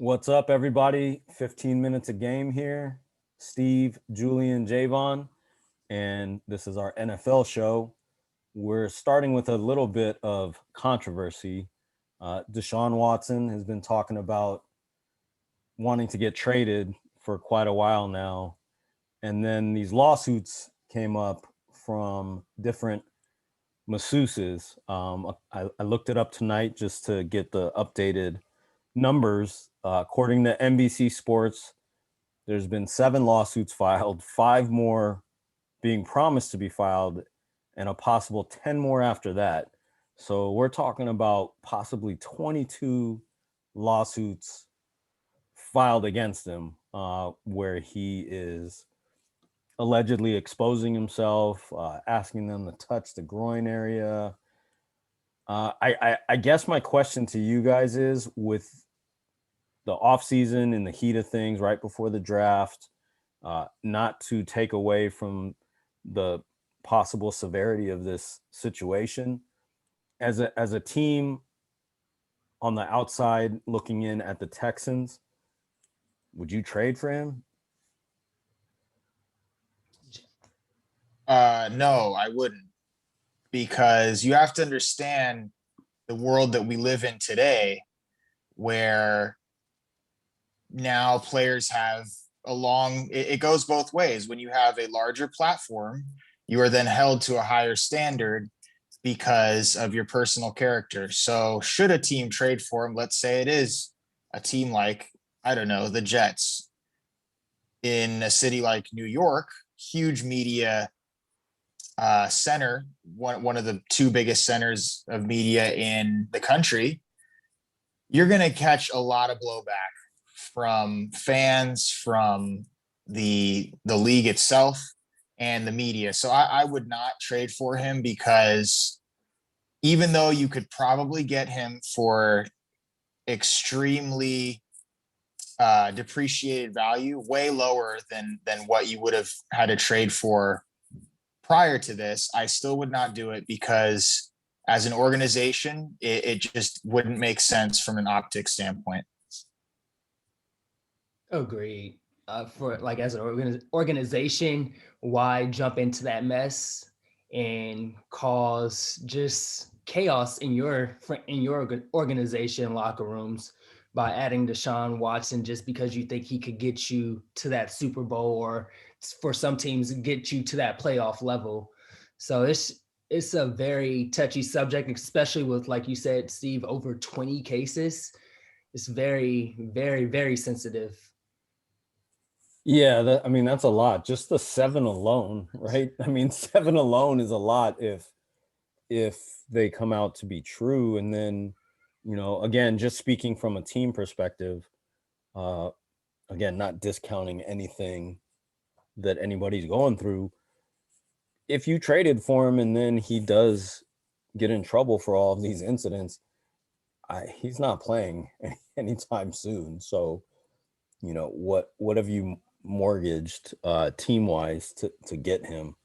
What's up, everybody? 15 minutes a game here. Steve, Julian, Javon, and this is our NFL show. We're starting with a little bit of controversy. DeShaun Watson has been talking about wanting to get traded for quite a while now. And then these lawsuits came up from different masseuses. I looked it up tonight just to get the updated numbers. According to NBC Sports, there's been 7 lawsuits filed, 5 more being promised to be filed, and a possible 10 more after that. So we're talking about possibly 22 lawsuits filed against him, where he is allegedly exposing himself, asking them to touch the groin area. I guess my question to you guys is, with the offseason and the heat of things right before the draft, not to take away from the possible severity of this situation, as a team on the outside looking in at the Texans, would you trade for him? No, I wouldn't, because you have to understand the world that we live in today, where now players have it goes both ways. When you have a larger platform, you are then held to a higher standard because of your personal character. So should a team trade for him, let's say it is a team like, I don't know, the Jets, in a city like New York, huge media center, one of the 2 biggest centers of media in the country, you're going to catch a lot of blowback from fans, from the league itself, and the media. So I would not trade for him, because even though you could probably get him for extremely depreciated value, way lower than what you would have had to trade for prior to this, I still would not do it, because as an organization, it just wouldn't make sense from an optics standpoint. Agreed. For like, as an organization, why jump into that mess and cause just chaos in your organization locker rooms by adding Deshaun Watson just because you think he could get you to that Super Bowl, or for some teams get you to that playoff level. So it's a very touchy subject, especially with, like you said, Steve, over 20 cases. It's very, very, very sensitive. Yeah, that's a lot. Just the 7 alone, right? 7 alone is a lot if they come out to be true. And then, again, just speaking from a team perspective, again, not discounting anything that anybody's going through. If you traded for him and then he does get in trouble for all of these incidents, he's not playing anytime soon. So, what have you mortgaged team wise to get him?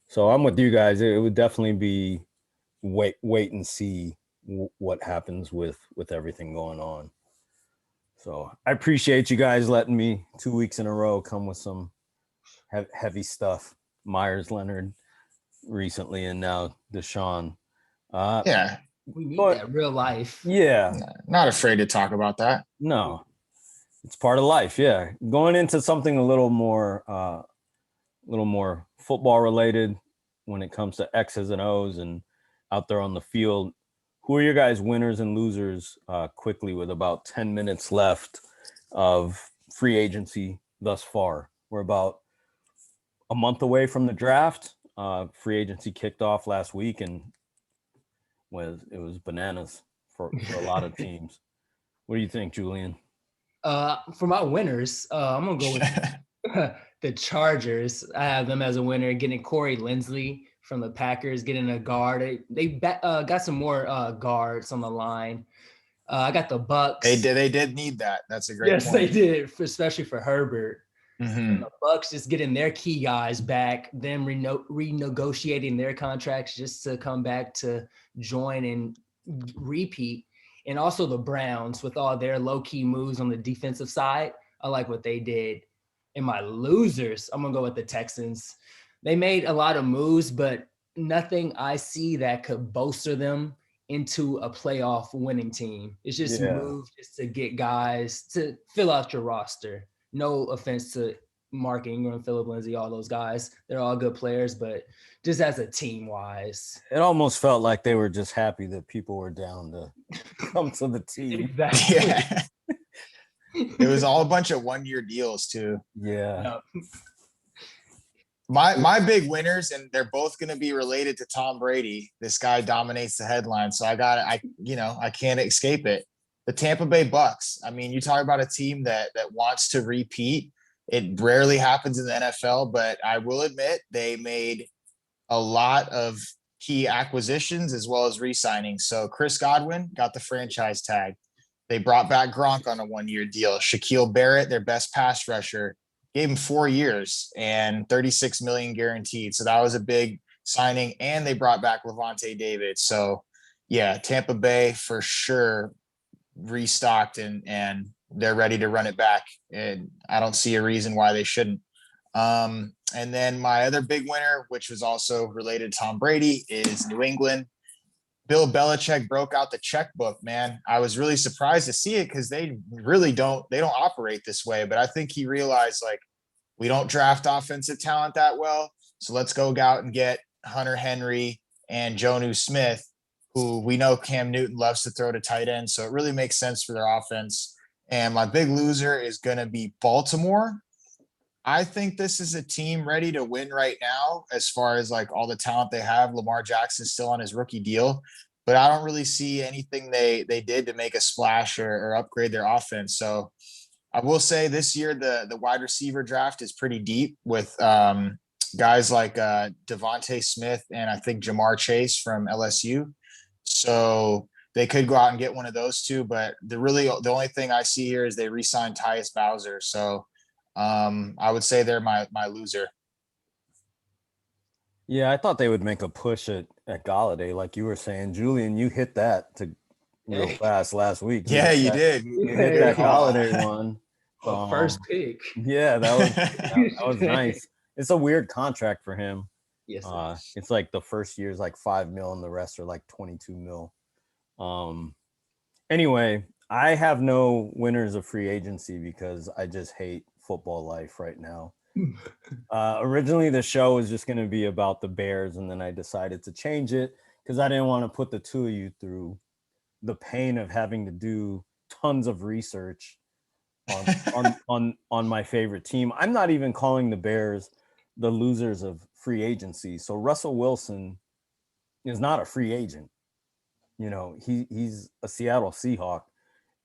So I'm with you guys. It would definitely be wait and see what happens with everything going on. So I appreciate you guys letting me 2 weeks in a row come with some heavy stuff. Myers Leonard recently, and now DeShaun. Yeah, we need that real life. Yeah, not afraid to talk about that. No, it's part of life. Yeah, going into something a little more football related when it comes to X's and O's and out there on the field. Who are your guys' winners and losers quickly, with about 10 minutes left of free agency thus far? We're about a month away from the draft. Free agency kicked off last week, and it was bananas for a lot of teams. What do you think, Julian? For my winners, I'm gonna go with the Chargers. I have them as a winner, getting Corey Linsley from the Packers, getting a guard. They got some more guards on the line. I got the Bucks. They did need that. That's a great point. Yes, they did, especially for Herbert. Mm-hmm. The Bucks just getting their key guys back, them renegotiating their contracts just to come back to join and repeat. And also the Browns with all their low-key moves on the defensive side. I like what they did. And my losers, I'm going to go with the Texans. They made a lot of moves, but nothing I see that could bolster them into a playoff winning team. It's just moves just to get guys to fill out your roster. No offense to Mark Ingram, Philip Lindsay, all those guys. They're all good players, but just as a team wise. It almost felt like they were just happy that people were down to come to the team. Exactly. Yeah. It was all a bunch of 1-year deals too. Yeah. My big winners, and they're both going to be related to Tom Brady. This guy dominates the headline, so I can't escape it. The Tampa Bay Bucks. I mean, you talk about a team that wants to repeat. It rarely happens in the NFL, but I will admit they made a lot of key acquisitions as well as re-signings. So Chris Godwin got the franchise tag. They brought back Gronk on a 1-year deal. Shaquille Barrett, their best pass rusher, gave him 4 years and $36 million guaranteed. So that was a big signing. And they brought back Levante David. So yeah, Tampa Bay for sure restocked and they're ready to run it back. And I don't see a reason why they shouldn't. And then my other big winner, which was also related to Tom Brady, is New England. Bill Belichick broke out the checkbook, man. I was really surprised to see it because they don't operate this way. But I think he realized, like, we don't draft offensive talent that well. So let's go out and get Hunter Henry and Jonnu Smith, who we know Cam Newton loves to throw to tight end. So it really makes sense for their offense. And my big loser is going to be Baltimore. I think this is a team ready to win right now as far as like all the talent they have. Lamar Jackson's still on his rookie deal, but I don't really see anything they did to make a splash or upgrade their offense. So I will say this year, the wide receiver draft is pretty deep with guys like Devontae Smith and I think Jamar Chase from LSU. So they could go out and get one of those two, but the only thing I see here is they re-signed Tyus Bowser. So I would say they're my loser. Yeah, I thought they would make a push at Galladay, like you were saying. Julian, you hit that real fast last week. Yeah, you did. You hit that Galladay one. First pick. Yeah, that was nice. It's a weird contract for him. Yes. It's like the first year's like $5 million, and the rest are like $22 million. Anyway, I have no winners of free agency because I just hate football life right now. Originally the show was just going to be about the Bears, and then I decided to change it because I didn't want to put the two of you through the pain of having to do tons of research on my favorite team. I'm not even calling the Bears the losers of free agency. So Russell Wilson is not a free agent. You know, he's a Seattle Seahawk,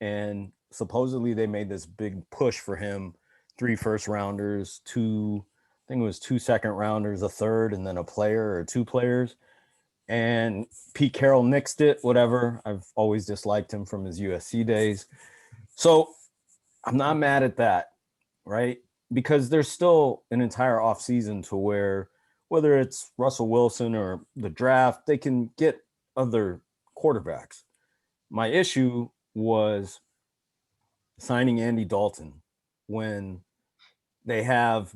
and supposedly they made this big push for him. 3 first-rounders, 2 second-rounders, a third, and then a player or 2 players. And Pete Carroll nixed it, whatever. I've always disliked him from his USC days. So I'm not mad at that, right? Because there's still an entire offseason to where, whether it's Russell Wilson or the draft, they can get other quarterbacks. My issue was signing Andy Dalton when they have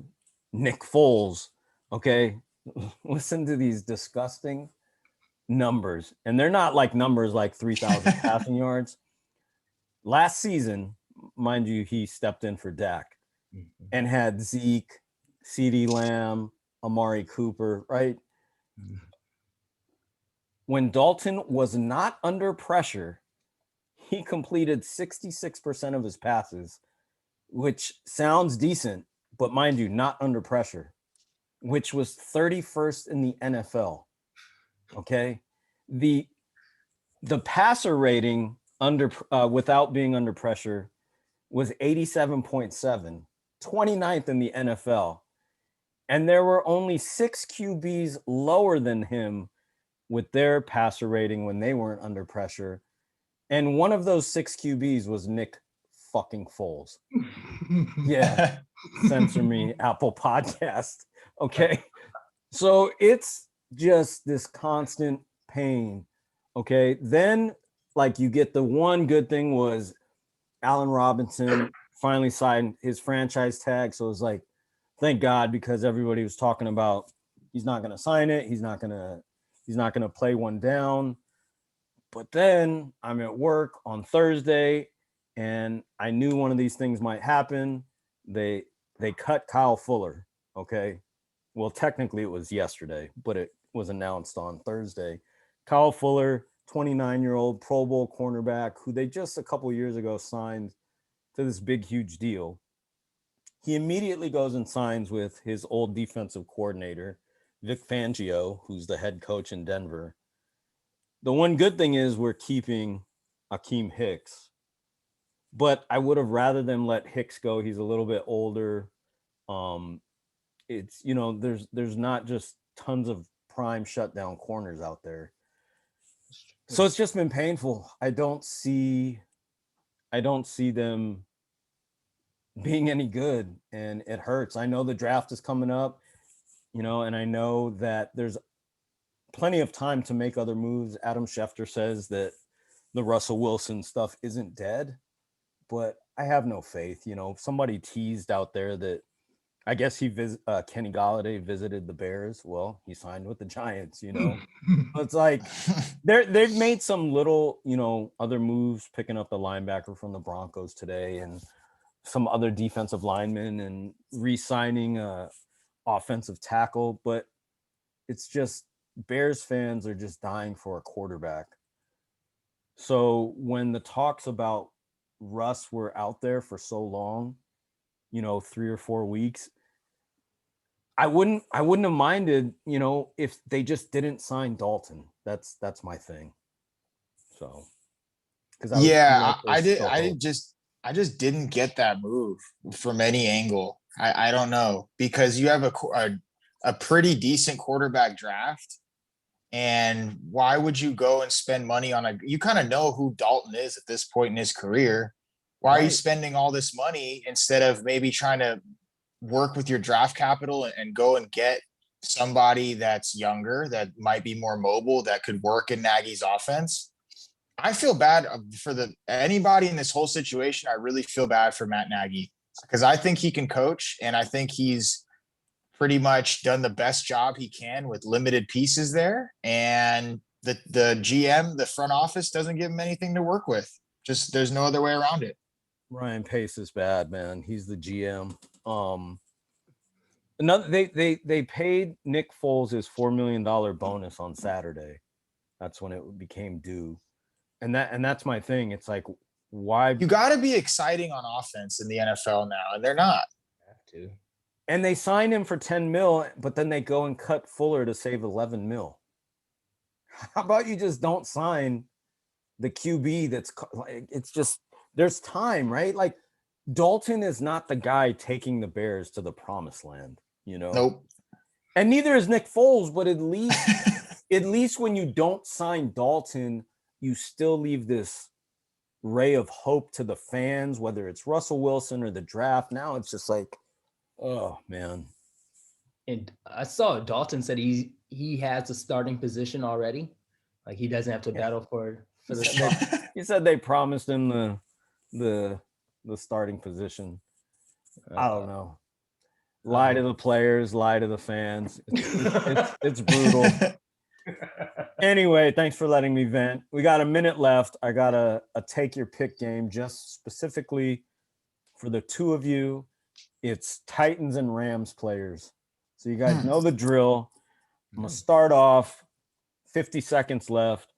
Nick Foles. Okay, listen to these disgusting numbers, and they're not like numbers like 3,000 passing yards. Last season, mind you, he stepped in for Dak and had Zeke, CeeDee Lamb, Amari Cooper, right? When Dalton was not under pressure, he completed 66% of his passes, which sounds decent, but mind you, not under pressure, which was 31st in the NFL. Okay. The passer rating without being under pressure was 87.7, 29th in the NFL. And there were only 6 QBs lower than him with their passer rating when they weren't under pressure. And one of those 6 QBs was Nick fucking Foles. Yeah. Censor me, Apple Podcast. Okay. So it's just this constant pain. Okay. Then like you get the one good thing was Allen Robinson finally signed his franchise tag. So it was like, thank God, because everybody was talking about he's not going to sign it. He's not going to play one down. But then I'm at work on Thursday and I knew one of these things might happen. They cut Kyle Fuller. Okay. Well, technically it was yesterday, but it was announced on Thursday. Kyle Fuller, 29-year-old Pro Bowl cornerback who they just a couple years ago signed to this big, huge deal. He immediately goes and signs with his old defensive coordinator, Vic Fangio, who's the head coach in Denver. The one good thing is we're keeping Akeem Hicks, but I would have rather them let Hicks go. He's a little bit older. It's, there's not just tons of prime shutdown corners out there. So it's just been painful. I don't see them being any good, and it hurts. I know the draft is coming up, and I know that there's plenty of time to make other moves. Adam Schefter says that the Russell Wilson stuff isn't dead, but I have no faith. Somebody teased out there that I guess Kenny Golladay visited the Bears. Well, he signed with the Giants, It's like they've made some little, other moves, picking up the linebacker from the Broncos today and some other defensive linemen and re-signing a offensive tackle, but it's just Bears fans are just dying for a quarterback. So when the talks about Russ were out there for so long, 3 or 4 weeks, I wouldn't have minded, if they just didn't sign Dalton. That's my thing. So, because I just didn't get that move from any angle. I don't know, because you have a pretty decent quarterback draft, and why would you go and spend money on you kind of know who Dalton is at this point in his career. Why are you spending all this money instead of maybe trying to work with your draft capital and go and get somebody that's younger, that might be more mobile, that could work in Nagy's offense? I feel bad for anybody in this whole situation. I really feel bad for Matt Nagy, because I think he can coach, and I think he's pretty much done the best job he can with limited pieces there. And the GM, the front office, doesn't give him anything to work with. Just there's no other way around it. Ryan Pace is bad, man. He's the GM. They paid Nick Foles his $4 million bonus on Saturday. That's when it became due. And that's my thing. It's like, why? You got to be exciting on offense in the NFL now, and they're not. Have to. And they signed him for 10 mil, but then they go and cut Fuller to save 11 mil. How about you just don't sign the QB? It's just, there's time, right? Like, Dalton is not the guy taking the Bears to the promised land, Nope. And neither is Nick Foles, but at least when you don't sign Dalton, you still leave this ray of hope to the fans, whether it's Russell Wilson or the draft. Now it's just like, oh man. And I saw Dalton said he has a starting position already. Like, he doesn't have to battle for the He said they promised him the starting position. I don't know. Lie to the players, lie to the fans. It's brutal. Anyway, thanks for letting me vent. We got a minute left. I got a take your pick game just specifically for the two of you. It's Titans and Rams players. So you guys know the drill. I'm going to start off. 50 seconds left.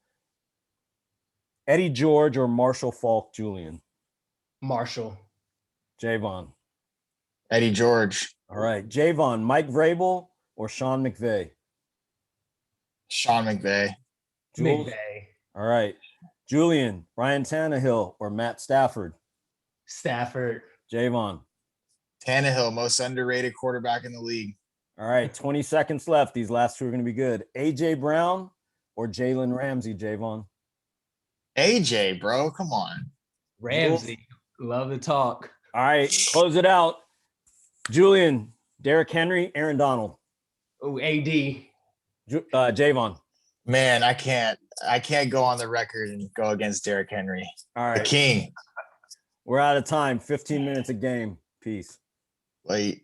Eddie George or Marshall Faulk Julian? Marshall. Javon. Eddie George. All right. Javon, Mike Vrabel or Sean McVay? Sean McVay. Jules? McVay. All right. Julian, Ryan Tannehill or Matt Stafford? Stafford. Javon. Tannehill, most underrated quarterback in the league. All right. 20 seconds left. These last two are going to be good. AJ Brown or Jalen Ramsey, Javon? AJ, bro. Come on. Ramsey. Love to talk. All right. Close it out. Julian, Derrick Henry, Aaron Donald. Oh, AD. Javon. Man, I can't. I can't go on the record and go against Derrick Henry, All the right. king. We're out of time. 15 minutes a game. Peace. Like